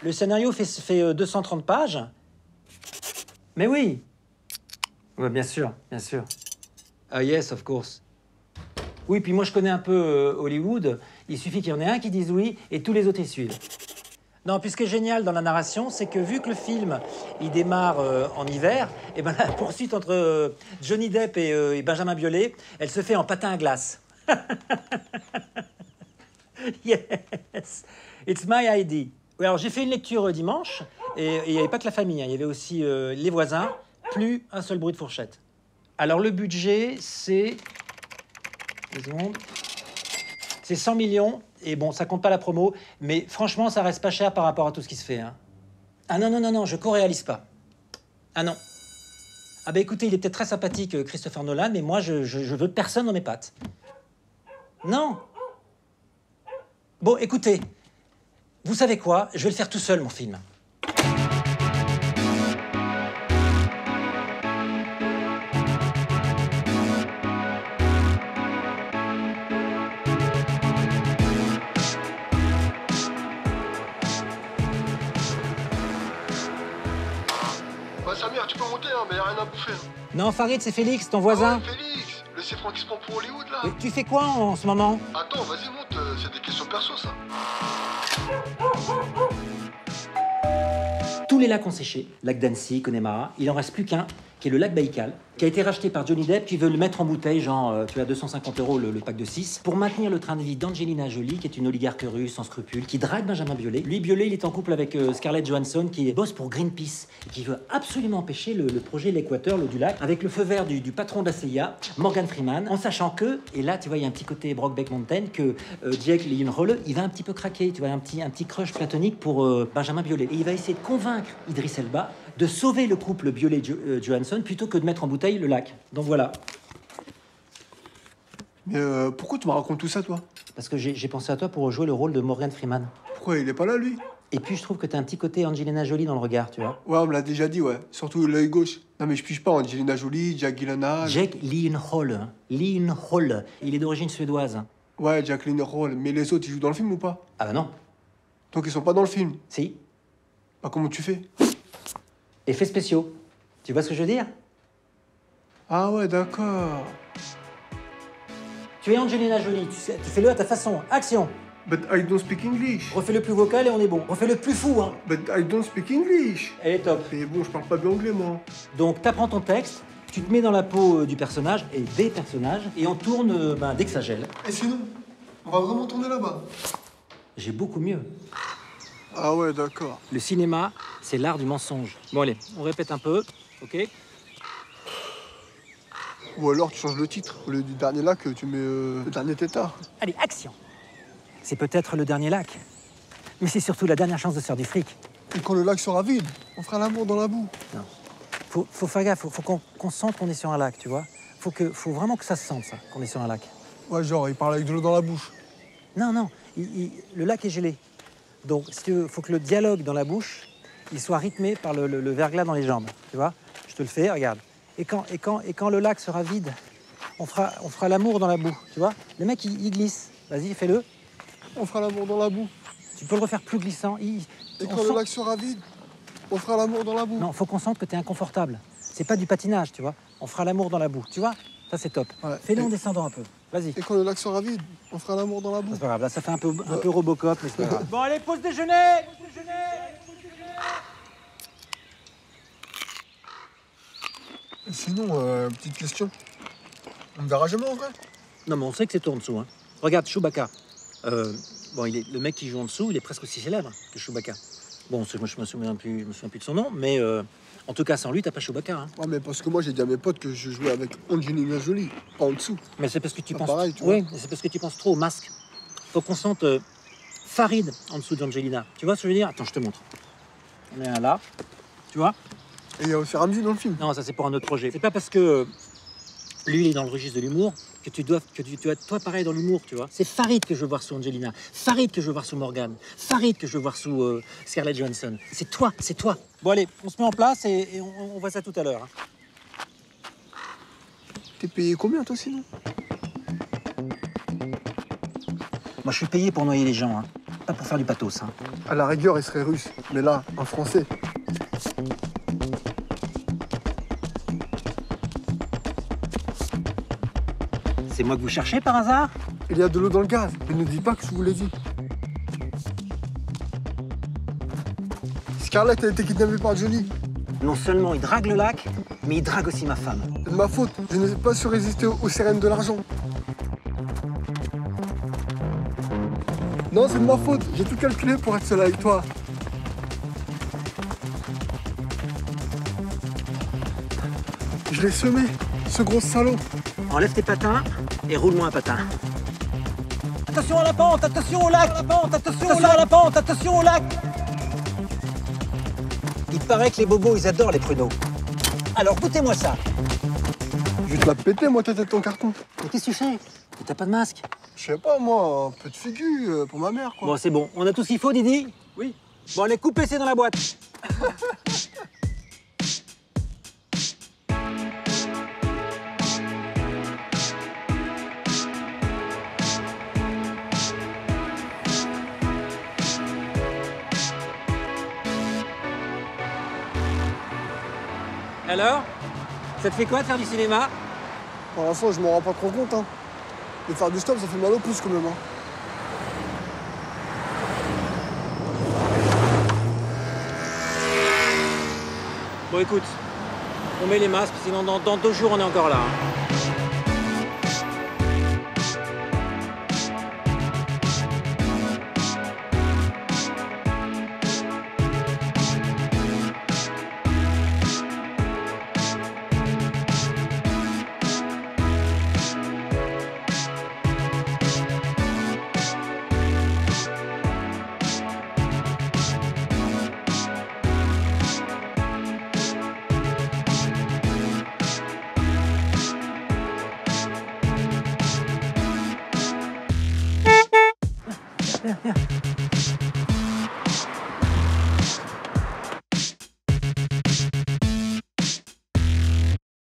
Le scénario fait 230 pages. Mais oui. Ouais, bien sûr, bien sûr. Ah yes, of course. Oui, puis moi je connais un peu Hollywood. Il suffit qu'il y en ait un qui dise oui et tous les autres y suivent. Non, puis ce qui est génial dans la narration, c'est que vu que le film il démarre en hiver, et ben la poursuite entre Johnny Depp et Benjamin Biolay, elle se fait en patin à glace. Yes, it's my ID. Oui, alors j'ai fait une lecture dimanche et il n'y avait pas que la famille, hein, il y avait aussi les voisins, plus un seul bruit de fourchette. Alors le budget, c'est... Deux secondes. C'est 100 millions, et bon, ça compte pas la promo, mais franchement, ça reste pas cher par rapport à tout ce qui se fait. Hein. Ah non, non, non, non, je co-réalise pas. Ah non. Ah bah écoutez, il est peut-être très sympathique, Christopher Nolan, mais moi, je veux personne dans mes pattes. Non. Bon, écoutez, vous savez quoi? Je vais le faire tout seul, mon film. Bah Samir, tu peux monter, hein, mais y'a rien à bouffer. Hein. Non, Farid, c'est Félix, ton voisin. Ah ouais, Félix, le c'est Franck qui se prend pour Hollywood, là. Oui, tu fais quoi en ce moment? Attends, vas-y, monte, c'est des questions perso, ça. Tous les lacs ont séché. Lac d'Annecy, Connemara. Il en reste plus qu'un, qui est le lac Baïkal, qui a été racheté par Johnny Depp, qui veut le mettre en bouteille, genre, tu as 250 € le pack de 6, pour maintenir le train de vie d'Angelina Jolie, qui est une oligarque russe sans scrupules, qui drague Benjamin Biolay. Lui, Biolay, il est en couple avec Scarlett Johansson, qui bosse pour Greenpeace, et qui veut absolument empêcher le projet l'Équateur, l'eau du lac, avec le feu vert du patron de la CIA, Morgan Freeman, en sachant que, et là, tu vois, il y a un petit côté Brokeback Mountain, que Jake Gyllenhaal, il va un petit peu craquer, tu vois, un petit crush platonique pour Benjamin Biolay. Et il va essayer de convaincre Idriss Elba de sauver le couple Biolay-Johansson plutôt que de mettre en bouteille le lac. Donc voilà. Mais pourquoi tu me racontes tout ça, toi? Parce que j'ai pensé à toi pour jouer le rôle de Morgan Freeman. Pourquoi il est pas là, lui? Et puis je trouve que t'as un petit côté Angelina Jolie dans le regard, tu vois. Ouais, on me l'a déjà dit, ouais. Surtout l'œil gauche. Non, mais je pige pas Angelina Jolie, Jack Gyllenhaal. Jake Gyllenhaal. Gyllenhaal. Il est d'origine suédoise. Ouais, Jacqueline Hall. Mais les autres, ils jouent dans le film ou pas? Ah bah non. Donc ils sont pas dans le film. Si. Bah comment tu fais? Effets spéciaux. Tu vois ce que je veux dire? Ah ouais, d'accord. Tu es Angelina Jolie, tu fais-le à ta façon. Action. But I don't speak English. Refais le plus vocal et on est bon. Refais le plus fou, hein. But I don't speak English. Elle est top. Mais bon, je parle pas bien anglais, moi. Donc t'apprends ton texte, tu te mets dans la peau du personnage et des personnages, et on tourne dès que ça gèle. Et sinon, on va vraiment tourner là-bas? J'ai beaucoup mieux. Ah ouais, d'accord. Le cinéma, c'est l'art du mensonge. Bon allez, on répète un peu, ok? Ou alors tu changes le titre. Au lieu du dernier lac, tu mets le dernier tétard. Allez, action. C'est peut-être le dernier lac, mais c'est surtout la dernière chance de se faire du fric. Et quand le lac sera vide, on fera l'amour dans la boue. Non. Faut faire gaffe, faut qu'on sente qu'on est sur un lac, tu vois. Faut vraiment que ça se sente, ça, qu'on est sur un lac. Ouais, genre, il parle avec de l'eau dans la bouche. Non, non, le lac est gelé. Donc, si tu veux, faut que le dialogue dans la bouche, il soit rythmé par le verglas dans les jambes, tu vois. Je te le fais, regarde. Et quand le lac sera vide, on fera l'amour dans la boue, tu vois. Le mec, il glisse. Vas-y, fais-le. On fera l'amour dans la boue. Tu peux le refaire plus glissant. Et quand le lac sera vide, on fera l'amour dans la boue. Non, faut qu'on sente que t'es inconfortable. C'est pas du patinage, tu vois. On fera l'amour dans la boue, tu vois. Ça, c'est top. Ouais. Fais-le en descendant un peu. Vas-y. Et quand le lac sera vide, on fera l'amour dans la boue. C'est pas grave, là, ça fait un peu Robocop, mais c'est pas grave. Bon, allez, pause déjeuner. Et sinon, petite question. On me verra jamais en vrai? Non, mais on sait que c'est toi en dessous, hein. Regarde, Chewbacca. Bon, le mec qui joue en dessous, il est presque aussi célèbre que Chewbacca. Bon, moi, je me souviens plus de son nom, mais en tout cas, sans lui, t'as pas Chewbacca, hein. Ouais, mais parce que moi, j'ai dit à mes potes que je jouais avec Angelina Jolie, pas en dessous. Mais c'est parce que tu penses... pareil, tu vois. Oui, c'est parce que tu penses trop au masque. Faut qu'on sente Farid en dessous d'Angelina. Tu vois ce que je veux dire? Attends, je te montre. On est là, tu vois? Et il y a aussi Ramsey dans le film. Non, ça c'est pour un autre projet. C'est pas parce que lui, il est dans le registre de l'humour que tu dois être toi pareil dans l'humour, tu vois. C'est Farid que je veux voir sous Angelina, Farid que je veux voir sous Morgan, Farid que je veux voir sous Scarlett Johansson. C'est toi, c'est toi. Bon allez, on se met en place et on voit ça tout à l'heure. Hein. T'es payé combien, toi, sinon? Moi, je suis payé pour noyer les gens. Hein. Pas pour faire du pathos, hein. À la rigueur, il serait russe. Mais là, un français. C'est moi que vous cherchez par hasard? Il y a de l'eau dans le gaz. Mais ne dis pas que je vous l'ai dit. Scarlett a été kidnappée par Johnny. Non seulement il drague le lac, mais il drague aussi ma femme. C'est de ma faute. Je n'ai pas su résister aux sirènes de l'argent. Non, c'est de ma faute. J'ai tout calculé pour être seul avec toi. Je l'ai semé, ce gros salaud. Enlève tes patins et roule-moi un patin. Attention à la pente, attention au lac, attention à la pente, attention au lac. Il paraît que les bobos, ils adorent les pruneaux. Alors goûtez-moi ça. Je vais te la péter, moi, ta tête en carton. Mais qu'est-ce que tu fais? T'as pas de masque? Je sais pas, moi, un peu de figure pour ma mère, quoi. Bon, c'est bon. On a tout ce qu'il faut, Didi? Oui. Bon, allez, coupez, c'est dans la boîte. Alors? Ça te fait quoi de faire du cinéma? Pour l'instant, je m'en rends pas trop compte, hein. De faire du stop, ça fait mal au pouce, quand même, hein. Bon, écoute, on met les masques, sinon dans 2 jours, on est encore là. Hein.